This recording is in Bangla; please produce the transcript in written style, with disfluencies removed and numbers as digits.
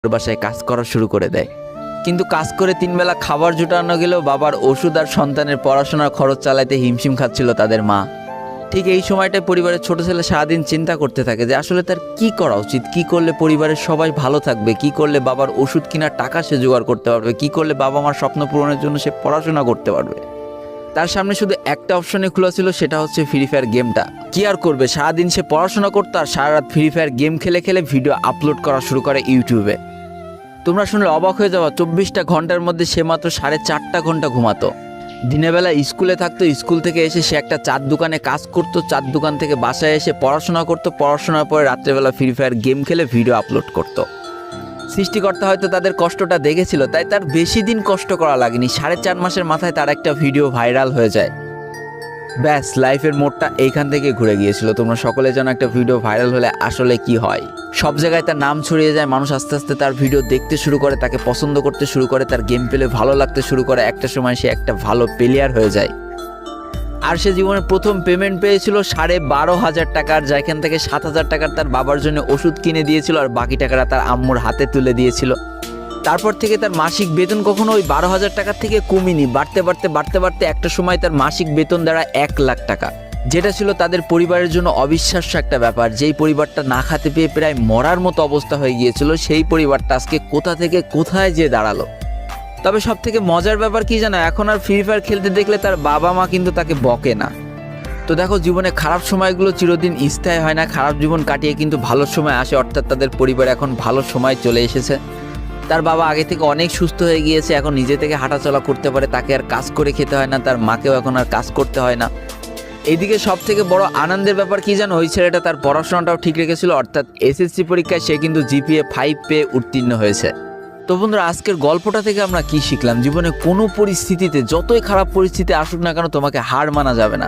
বাসায় কাজ করা শুরু করে দেয়। কিন্তু কাজ করে 3 বেলা খাবার জোটানো গেলেও বাবার ওষুধ আর সন্তানের পড়াশোনার খরচ চালাইতে হিমশিম খাচ্ছিল তাদের মা। ঠিক এই সময়টায় পরিবারের ছোট ছেলে সারাদিন চিন্তা করতে থাকে যে আসলে তার কি করা উচিত, কি করলে পরিবারের সবাই ভালো থাকবে, কি করলে বাবার ওষুধ কেনার টাকা সে জোগাড় করতে পারবে, কি করলে বাবা মার স্বপ্ন পূরণের জন্য সে পড়াশোনা করতে পারবে। তার সামনে শুধু একটা অপশনে খোলা ছিল, সেটা হচ্ছে ফ্রি ফায়ার গেমটা। কি আর করবে, সারাদিন সে পড়াশোনা করতো আর সারা রাত ফ্রি ফায়ার গেম খেলে খেলে ভিডিও আপলোড করা শুরু করে ইউটিউবে। তোমরা শুনলে অবাক হয়ে যাওয়া, 24টা ঘন্টার মধ্যে সে মাত্র 4.5 ঘন্টা ঘুমাতো। দিনের বেলা স্কুলে থাকতো, স্কুল থেকে এসে সে একটা চার দোকানে কাজ করতো, চার দোকান থেকে বাসায় এসে পড়াশোনা করতো, পড়াশোনার পরে রাত্রেবেলা ফ্রি ফায়ার গেম খেলে ভিডিও আপলোড করতো। সৃষ্টিকর্তা হয়তো তাদের কষ্টটা দেখেছিল, তাই তার বেশি দিন কষ্ট করা লাগেনি, 4.5 মাসের মাথায় তার একটা ভিডিও ভাইরাল হয়ে যায়। ব্যাস, লাইফের মোড়টা এইখান থেকে ঘুরে গিয়েছিল। তোমরা সকলে জানো একটা ভিডিও ভাইরাল হলে আসলে কি হয়। সব জায়গায় তার নাম ছড়িয়ে যায়, মানুষ আস্তে আস্তে তার ভিডিও দেখতে শুরু করে, তাকে পছন্দ করতে শুরু করে, তার গেম প্লে ভালো লাগতে শুরু করে। একটা সময় সে একটা ভালো প্লেয়ার হয়ে যায়। আর সে জীবনের প্রথম পেমেন্ট পেয়েছিল 12,500 টাকার, যেখান থেকে 7,000 টাকার তার বাবার জন্য ওষুধ কিনে দিয়েছিল আর বাকি টাকাটা তার আম্মুর হাতে তুলে দিয়েছিল। তারপর থেকে তার মাসিক বেতন কখনো ওই 12,000 টাকার থেকে কমেনি, বাড়তে বাড়তে বাড়তে বাড়তে একটা সময় তার মাসিক বেতন দাঁড়ায় 1 লাখ টাকা, যেটা ছিল তাদের পরিবারের জন্য অবিশ্বাস্য একটা ব্যাপার। যেই পরিবারটা না খেতে পেয়ে প্রায় মরার মতো অবস্থা হয়ে গিয়েছিল, সেই পরিবারটা আজকে কোথা থেকে কোথায় যেয়ে দাঁড়ালো। তবে সব থেকে মজার ব্যাপার কি জানো, এখন আর ফ্রি ফায়ার খেলতে দেখলে তার বাবা মা কিন্তু তাকে বকে না। তো দেখো, জীবনে খারাপ সময়গুলো চিরদিন স্থায়ী হয় না, খারাপ জীবন কাটিয়ে কিন্তু ভালো সময় আসে। অর্থাৎ তাদের পরিবার এখন ভালো সময় চলে এসেছে। তার বাবা আগে থেকে অনেক সুস্থ হয়ে গিয়েছে, এখন নিজে থেকে হাঁটাচলা করতে পারে, তাকে আর কাজ করে খেতে হয় না, তার মাকেও এখন আর কাজ করতে হয় না। এইদিকে সব থেকে বড় আনন্দের ব্যাপার কি জানো, ওই ছেলেটা তার পড়াশোনাটাও ঠিক রেখেছিল। অর্থাৎ এসএসসি পরীক্ষায় সে কিন্তু জিপিএ 5 পেয়ে উত্তীর্ণ হয়েছে। তো বন্ধুরা, আজকের গল্পটা থেকে আমরা কি শিখলাম? জীবনে কোনো পরিস্থিতিতে, যতই খারাপ পরিস্থিতি আসুক না কেন, তোমাকে হার মানা যাবে না।